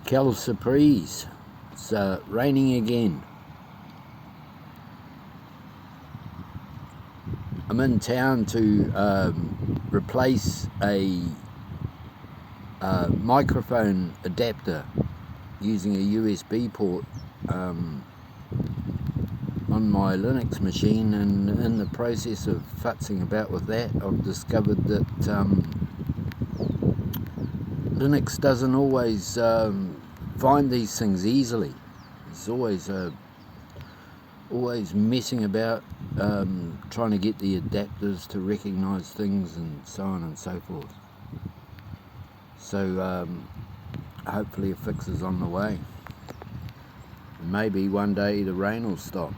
Cal Surprise. It's raining again. I'm in town to replace a microphone adapter using a USB port on my Linux machine, and in the process of futzing about with that, I've discovered that Linux doesn't always find these things easily. It's always messing about trying to get the adapters to recognize things and so on and so forth. So hopefully a fix is on the way. Maybe one day the rain will stop.